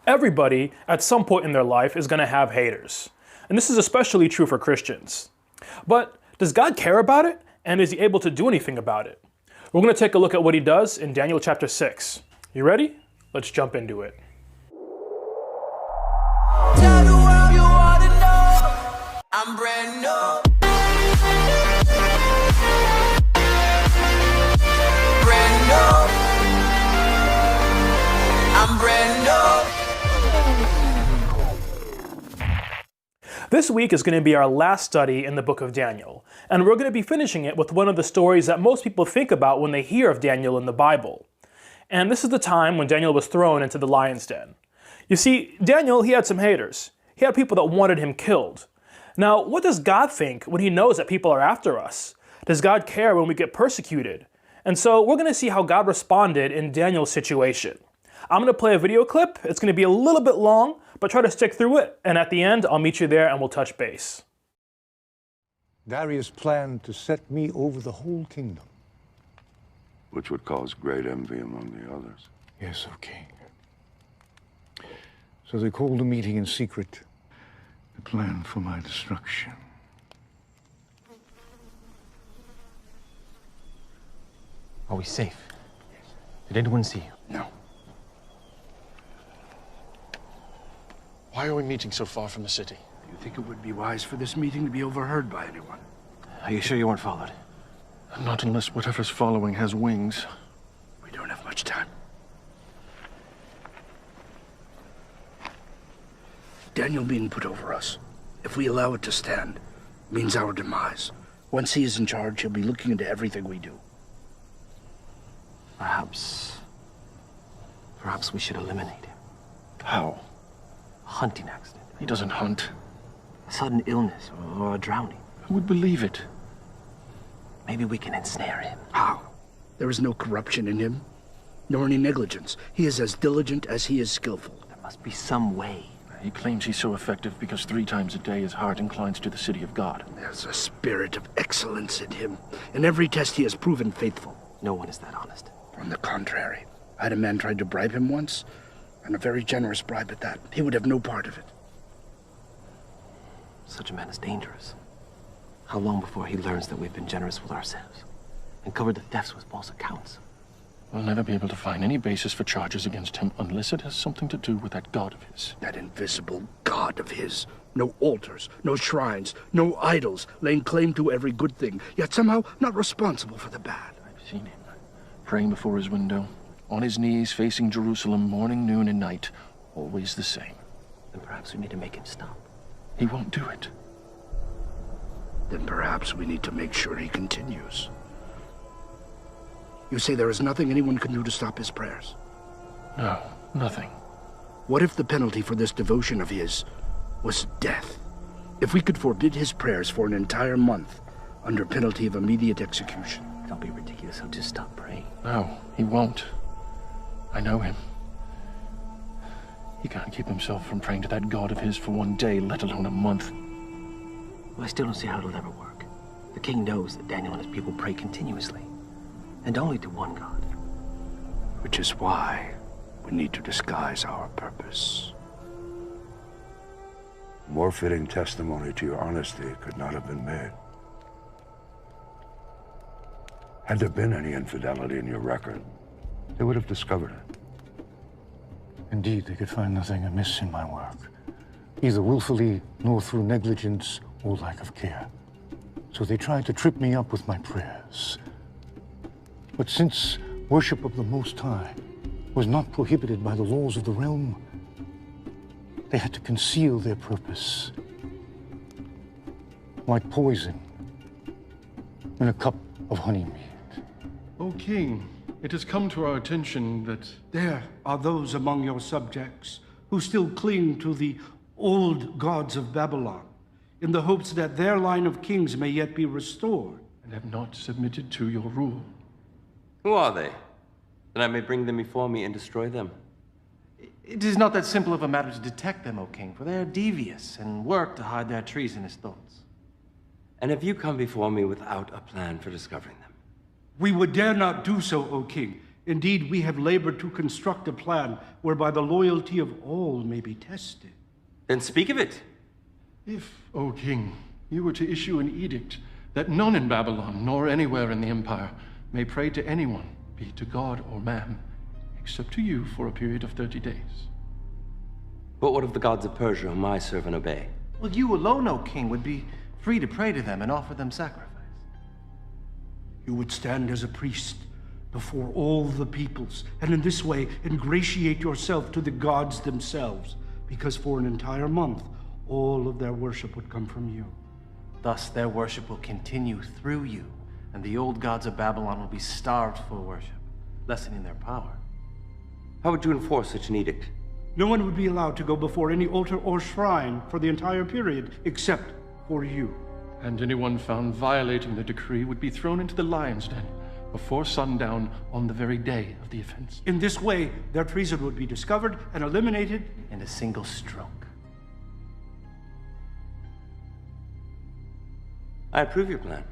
Everybody, at some point in their life, is going to have haters. And this is especially true for Christians. But does God care about it? And is he able to do anything about it? We're going to take a look at what he does in Daniel chapter 6. You ready? Let's jump into it. Tell the world you want to know I'm brand new. Brand new. I'm brand new. This week is going to be our last study in the book of Daniel, and we're going to be finishing it with one of the stories that most people think about when they hear of Daniel in the Bible. And this is the time when Daniel was thrown into the lion's den. You see, Daniel, he had some haters. He had people that wanted him killed. Now, what does God think when he knows that people are after us? Does God care when we get persecuted? And so we're going to see how God responded in Daniel's situation. I'm going to play a video clip. It's going to be a little bit long, but try to stick through it. And at the end, I'll meet you there and we'll touch base. Darius planned to set me over the whole kingdom. Which would cause great envy among the others. Yes, O king. So they called a meeting in secret to plan for my destruction. Are we safe? Did anyone see you? No. Why are we meeting so far from the city? Do you think it would be wise for this meeting to be overheard by anyone? Are you sure you weren't followed? Not unless whatever's following has wings. We don't have much time. Daniel being put over us, if we allow it to stand, means our demise. Once he is in charge, he'll be looking into everything we do. Perhaps we should eliminate him. How? A hunting accident. He doesn't hunt. A sudden illness or a drowning. Who would believe it? Maybe we can ensnare him. How? There is no corruption in him, nor any negligence. He is as diligent as he is skillful. There must be some way. He claims he's so effective because 3 times a day his heart inclines to the city of God. There's a spirit of excellence in him. In every test he has proven faithful. No one is that honest. On the contrary, I had a man tried to bribe him once, and a very generous bribe at that. He would have no part of it. Such a man is dangerous. How long before he learns that we've been generous with ourselves and covered the thefts with false accounts? We'll never be able to find any basis for charges against him unless it has something to do with that God of his. That invisible God of his. No altars, no shrines, no idols, laying claim to every good thing, yet somehow not responsible for the bad. I've seen him praying before his window, on his knees facing Jerusalem morning, noon, and night, always the same. Then perhaps we need to make him stop. He won't do it. Then perhaps we need to make sure he continues. You say there is nothing anyone can do to stop his prayers? No, nothing. What if the penalty for this devotion of his was death? If we could forbid his prayers for an entire month under penalty of immediate execution? Don't be ridiculous. He'll just stop praying. No, he won't. I know him. He can't keep himself from praying to that God of his for 1 day, let alone a month. Well, I still don't see how it'll ever work. The king knows that Daniel and his people pray continuously, and only to one God. Which is why we need to disguise our purpose. More fitting testimony to your honesty could not have been made. Had there been any infidelity in your record, they would have discovered it. Indeed, they could find nothing amiss in my work, either willfully nor through negligence or lack of care. So they tried to trip me up with my prayers. But since worship of the Most High was not prohibited by the laws of the realm, they had to conceal their purpose, like poison in a cup of honeymead. O king, it has come to our attention that there are those among your subjects who still cling to the old gods of Babylon, in the hopes that their line of kings may yet be restored. and have not submitted to your rule. Who are they? That I may bring them before me and destroy them. It is not that simple of a matter to detect them, O king, for they are devious and work to hide their treasonous thoughts. And have you come before me without a plan for discovering them? We would dare not do so, O king, Indeed, we have labored to construct a plan whereby the loyalty of all may be tested. Then speak of it. If, O king, you were to issue an edict that none in Babylon, nor anywhere in the empire, may pray to anyone, be it to God or man, except to you for a period of 30 days. But what of the gods of Persia whom I serve and obey? Well, you alone, O king, would be free to pray to them and offer them sacrifice. You would stand as a priest before all the peoples, and in this way ingratiate yourself to the gods themselves, because for an entire month, all of their worship would come from you. Thus, their worship will continue through you, and the old gods of Babylon will be starved for worship, lessening their power. How would you enforce such an edict? No one would be allowed to go before any altar or shrine for the entire period, except for you. And anyone found violating the decree would be thrown into the lion's den before sundown on the very day of the offense. In this way, their treason would be discovered and eliminated in a single stroke. I approve your plan.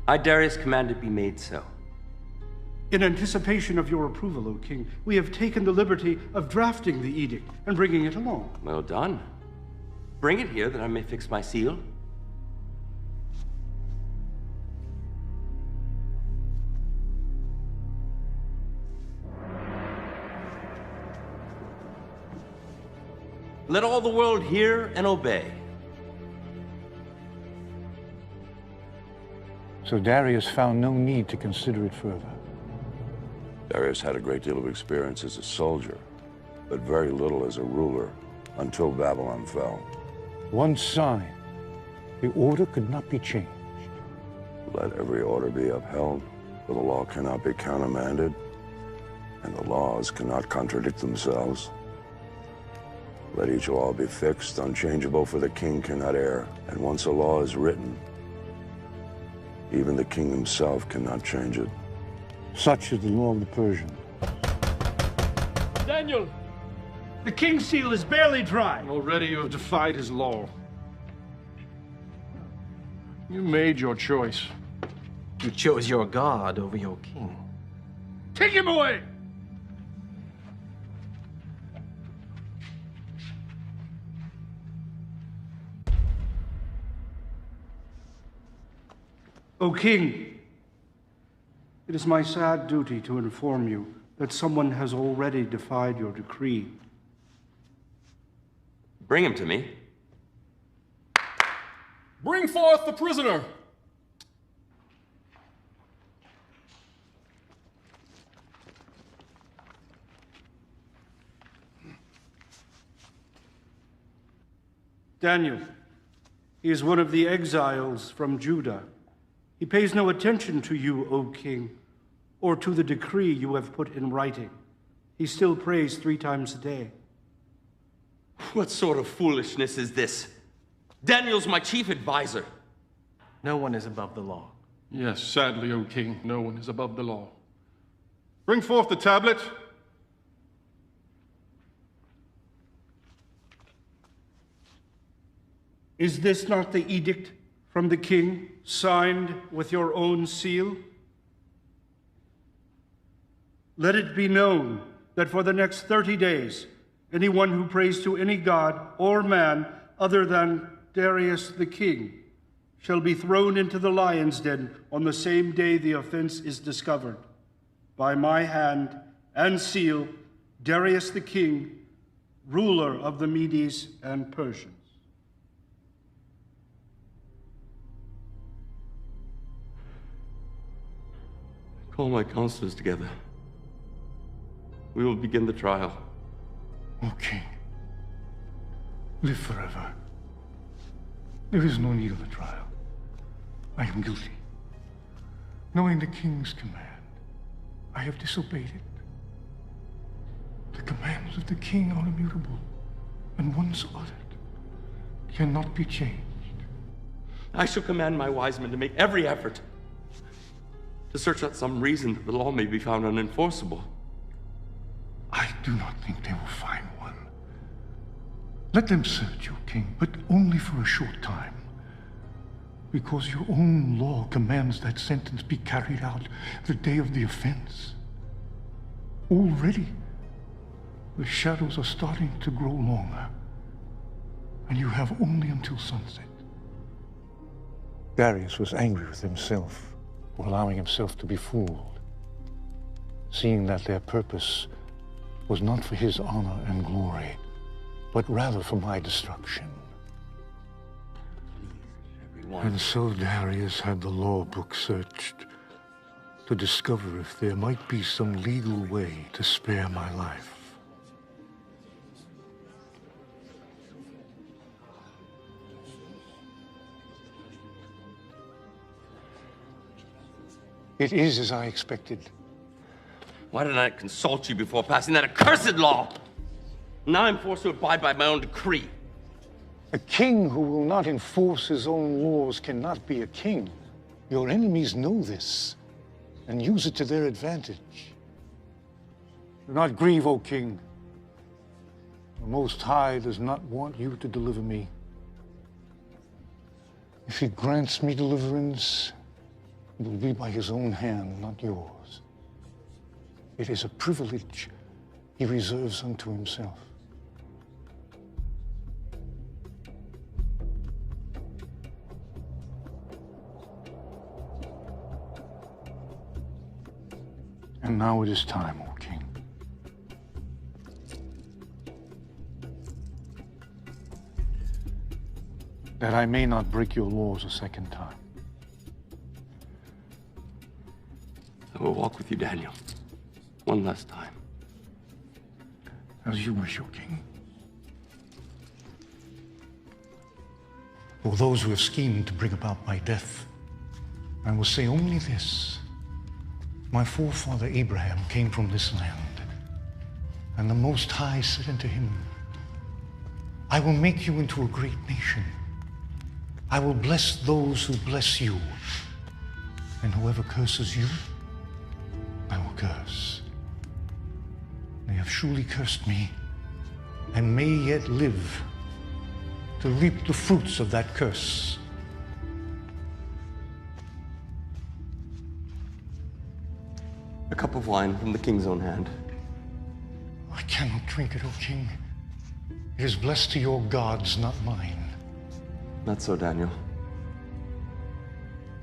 I, Darius, command it be made so. In anticipation of your approval, O king, we have taken the liberty of drafting the edict and bringing it along. Well done. Bring it here that I may fix my seal. Let all the world hear and obey. So Darius found no need to consider it further. Darius had a great deal of experience as a soldier, but very little as a ruler until Babylon fell. Once signed, the order could not be changed. Let every order be upheld, for the law cannot be countermanded, and the laws cannot contradict themselves. Let each law be fixed, unchangeable, for the king cannot err, and once a law is written, even the king himself cannot change it. Such is the law of the Persians. Daniel! The king's seal is barely dry. Already you have defied his law. You made your choice. You chose your god over your king. Take him away! O king, it is my sad duty to inform you that someone has already defied your decree. Bring him to me. Bring forth the prisoner! Daniel, he is one of the exiles from Judah. He pays no attention to you, O king, or to the decree you have put in writing. He still prays 3 times a day. What sort of foolishness is this? Daniel's my chief advisor. No one is above the law. Yes, sadly, O king, no one is above the law. Bring forth the tablet. Is this not the edict from the king, signed with your own seal? Let it be known that for the next 30 days, anyone who prays to any god or man other than Darius the king shall be thrown into the lion's den on the same day the offense is discovered. By my hand and seal, Darius the king, ruler of the Medes and Persians. Call my counselors together. We will begin the trial. O king, live forever. There is no need of a trial. I am guilty. Knowing the king's command, I have disobeyed it. The commands of the king are immutable, and once uttered, cannot be changed. I shall command my wise men to make every effort to search out some reason that the law may be found unenforceable. I do not think they will find one. Let them search, O king, but only for a short time. Because your own law commands that sentence be carried out the day of the offense. Already, the shadows are starting to grow longer, and you have only until sunset. Darius was angry with himself for allowing himself to be fooled, seeing that their purpose was not for his honor and glory, but rather for my destruction. And so Darius had the law book searched to discover if there might be some legal way to spare my life. It is as I expected. Why didn't I consult you before passing that accursed law? Now I'm forced to abide by my own decree. A king who will not enforce his own laws cannot be a king. Your enemies know this and use it to their advantage. Do not grieve, O king. The Most High does not want you to deliver me. If he grants me deliverance, it will be by his own hand, not yours. It is a privilege he reserves unto himself. And now it is time, O king. That I may not break your laws a second time. I will walk with you, Daniel. One last time. As you wish, O king. For those who have schemed to bring about my death, I will say only this. My forefather Abraham came from this land, and the Most High said unto him, I will make you into a great nation. I will bless those who bless you, and whoever curses you, I will curse. They have surely cursed me, and may yet live to reap the fruits of that curse. A cup of wine from the king's own hand. I cannot drink it, O king. It is blessed to your gods, not mine. Not so, Daniel.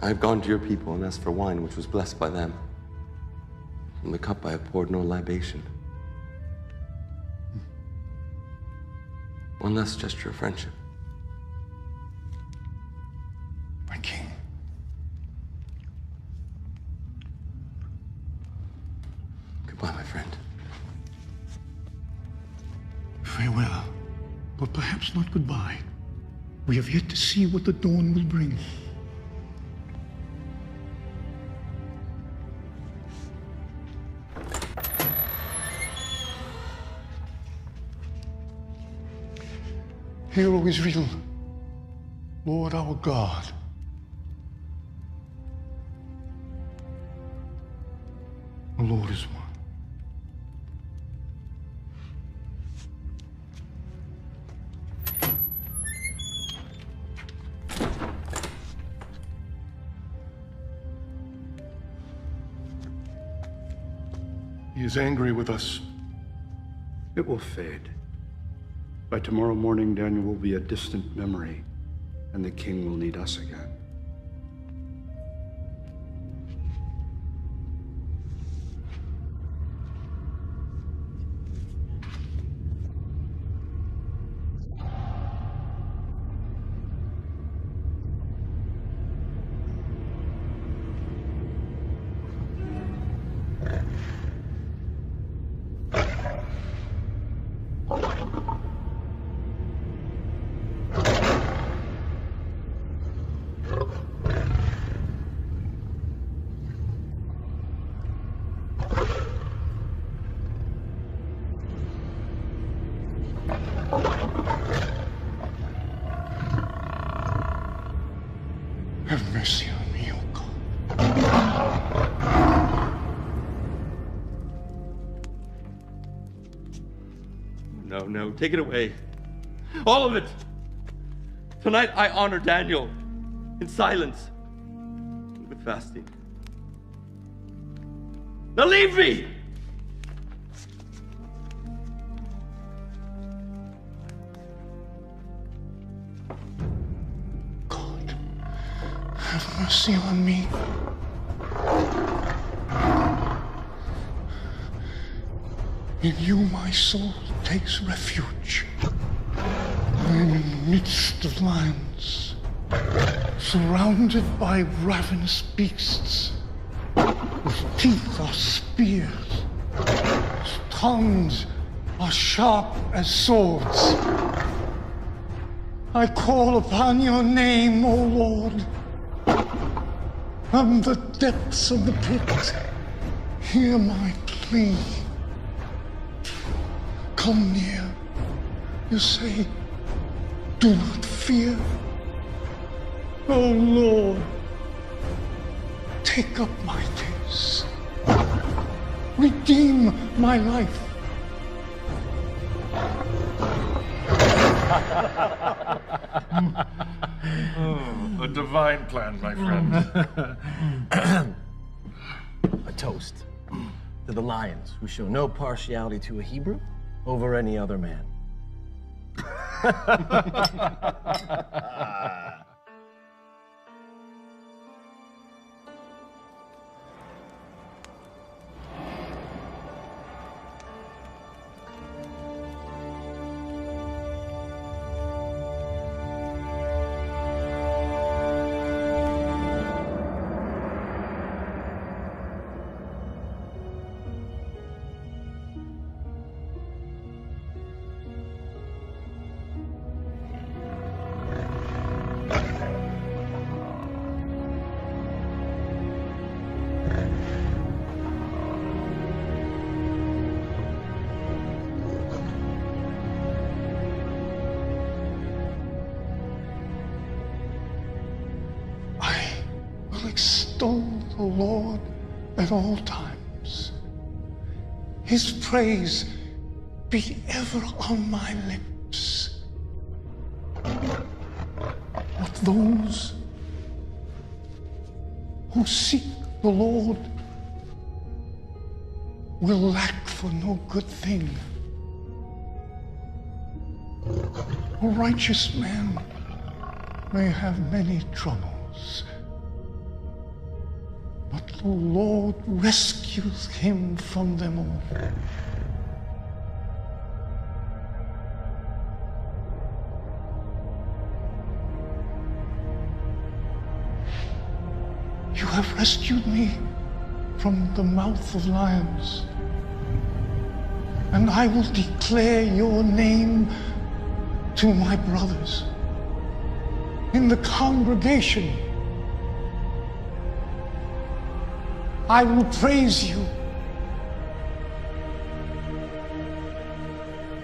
I have gone to your people and asked for wine which was blessed by them. From the cup I have poured no libation. One last gesture of friendship. My king. Goodbye, my friend. Farewell, but perhaps not goodbye. We have yet to see what the dawn will bring. Hear, O Israel, Lord our God. The Lord is one. He is angry with us. It will fade. By tomorrow morning, Daniel will be a distant memory, and the king will need us again. Have mercy on me, O God. No, no, take it away. All of it. Tonight I honor Daniel. in silence, and with fasting. Now leave me! Have mercy on me. In you my soul takes refuge. I am in the midst of lions, surrounded by ravenous beasts, whose teeth are spears, whose tongues are sharp as swords. I call upon your name, O Lord. From the depths of the pit, hear my plea. Come near, you say, do not fear. O Lord, take up my case. Redeem my life. A divine plan, my friend. A toast to the lions who show no partiality to a Hebrew over any other man. Extol the Lord at all times. His praise be ever on my lips. But those who seek the Lord will lack for no good thing. A righteous man may have many troubles, but the Lord rescues him from them all. You have rescued me from the mouth of lions, and I will declare your name to my brothers in the congregation. I will praise you.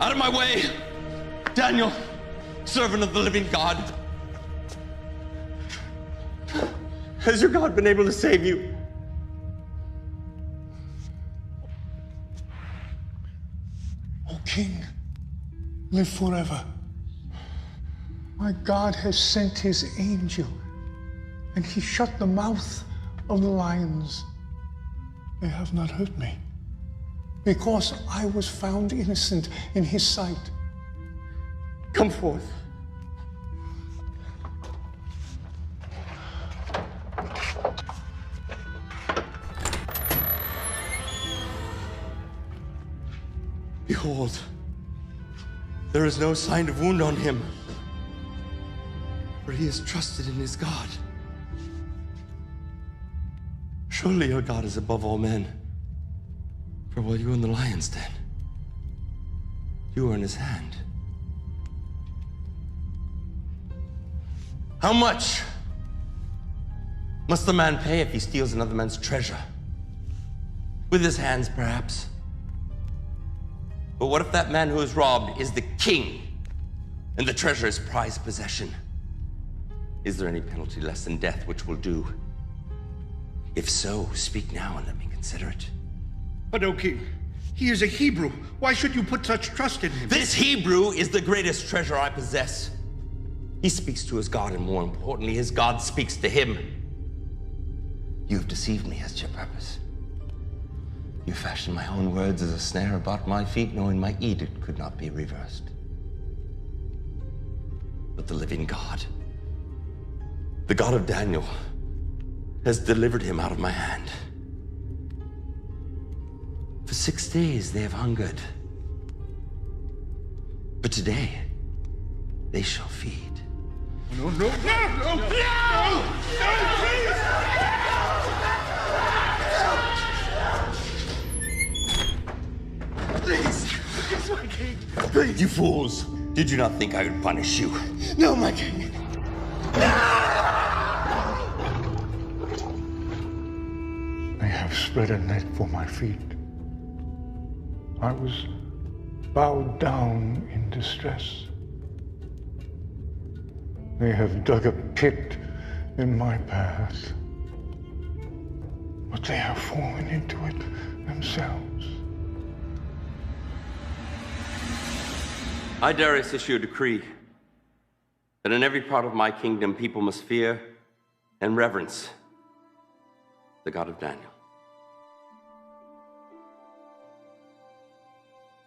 Out of my way! Daniel, servant of the living God. Has your God been able to save you? O King, live forever. My God has sent his angel, and he shut the mouth of the lions. They have not hurt me, because I was found innocent in his sight. Come forth. Behold, there is no sign of wound on him, for he has trusted in his God. Surely your God is above all men, for while you are in the lion's den, you are in his hand. How much must the man pay if he steals another man's treasure? With his hands, perhaps. But what if that man who is robbed is the king, and the treasure is prized possession? Is there any penalty less than death which will do? If so, speak now and let me consider it. But, O King, he is a Hebrew. Why should you put such trust in him? This Hebrew is the greatest treasure I possess. He speaks to his God, and more importantly, his God speaks to him. You have deceived me as to your purpose. You fashioned my own words as a snare about my feet, knowing my edict could not be reversed. But the living God, the God of Daniel, has delivered him out of my hand. For 6 days they have hungered, but today they shall feed. No, no, no, no, no, no, Please, please, my king, please. You fools, did you not think I would punish you? no, my king. They have spread a net for my feet. I was bowed down in distress. They have dug a pit in my path, but they have fallen into it themselves. I, Darius, issue a decree that in every part of my kingdom people must fear and reverence the God of Daniel.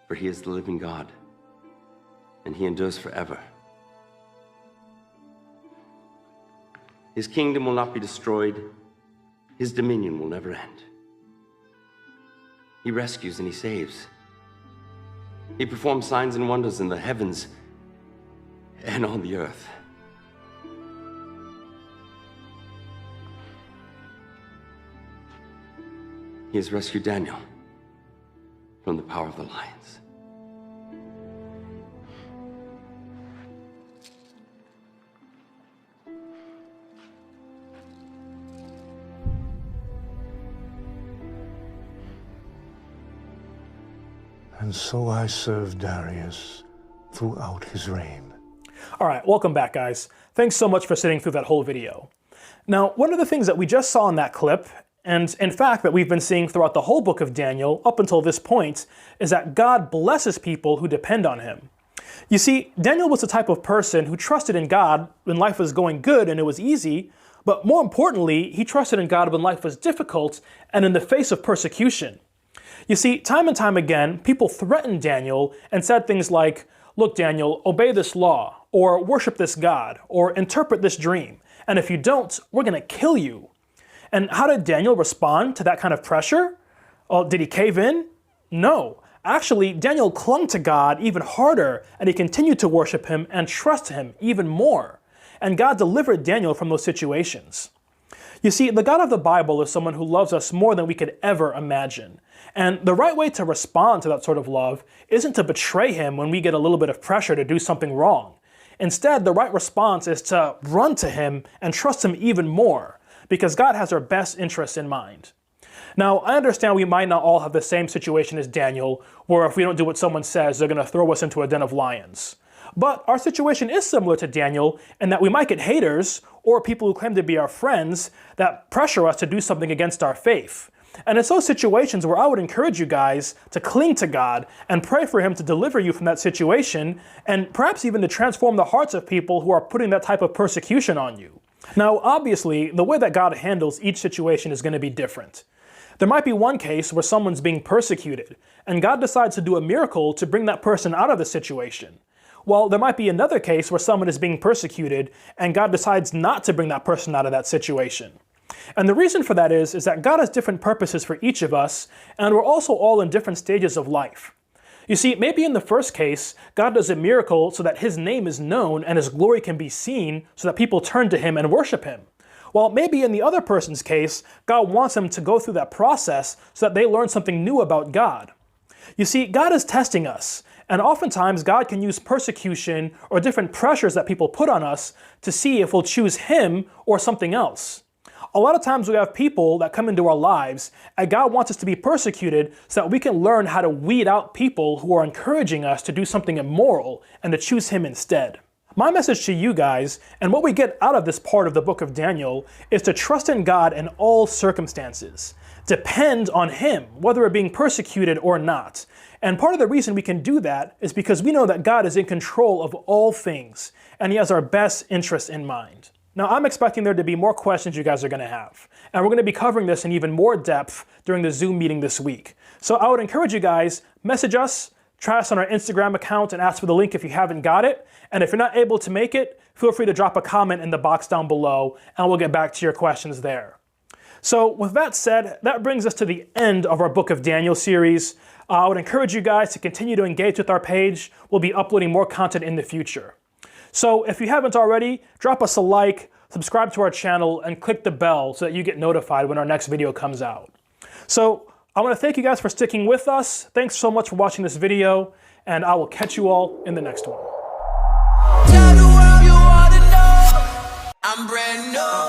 For he is the living God, and he endures forever. His kingdom will not be destroyed. His dominion will never end. He rescues and he saves. He performs signs and wonders in the heavens and on the earth. He has rescued Daniel from the power of the lions. And so I served Darius throughout his reign. All right, welcome back, guys. Thanks so much for sitting through that whole video. Now, one of the things that we just saw in that clip, and in fact that we've been seeing throughout the whole book of Daniel up until this point, is that God blesses people who depend on him. You see, Daniel was the type of person who trusted in God when life was going good and it was easy, but more importantly, he trusted in God when life was difficult and in the face of persecution. You see, time and time again, people threatened Daniel and said things like, look, Daniel, obey this law, or worship this God, or interpret this dream, and if you don't, we're going to kill you. And how did Daniel respond to that kind of pressure? Did he cave in? No. Actually, Daniel clung to God even harder, and he continued to worship him and trust him even more. And God delivered Daniel from those situations. You see, the God of the Bible is someone who loves us more than we could ever imagine. And the right way to respond to that sort of love isn't to betray him when we get a little bit of pressure to do something wrong. Instead, the right response is to run to him and trust him even more, because God has our best interests in mind. Now, I understand we might not all have the same situation as Daniel, where if we don't do what someone says, they're going to throw us into a den of lions. But our situation is similar to Daniel in that we might get haters or people who claim to be our friends that pressure us to do something against our faith. And it's those situations where I would encourage you guys to cling to God and pray for him to deliver you from that situation and perhaps even to transform the hearts of people who are putting that type of persecution on you. Now, obviously, the way that God handles each situation is going to be different. There might be one case where someone's being persecuted and God decides to do a miracle to bring that person out of the situation. While there might be another case where someone is being persecuted and God decides not to bring that person out of that situation. And the reason for that is that God has different purposes for each of us, and we're also all in different stages of life. You see, maybe in the first case, God does a miracle so that his name is known and his glory can be seen so that people turn to him and worship him. While maybe in the other person's case, God wants them to go through that process so that they learn something new about God. You see, God is testing us, and oftentimes God can use persecution or different pressures that people put on us to see if we'll choose him or something else. A lot of times we have people that come into our lives and God wants us to be persecuted so that we can learn how to weed out people who are encouraging us to do something immoral and to choose him instead. My message to you guys, and what we get out of this part of the book of Daniel, is to trust in God in all circumstances. Depend on him, whether we're being persecuted or not. And part of the reason we can do that is because we know that God is in control of all things, and He has our best interests in mind. Now, I'm expecting there to be more questions you guys are going to have, and we're going to be covering this in even more depth during the Zoom meeting this week. So I would encourage you guys, message us, try us on our Instagram account and ask for the link if you haven't got it. And if you're not able to make it, feel free to drop a comment in the box down below, and we'll get back to your questions there. So with that said, that brings us to the end of our Book of Daniel series. I would encourage you guys to continue to engage with our page. We'll be uploading more content in the future. So if you haven't already, drop us a like, subscribe to our channel, and click the bell so that you get notified when our next video comes out. So I want to thank you guys for sticking with us. Thanks so much for watching this video, and I will catch you all in the next one. Tell the world you ought to know I'm brand new.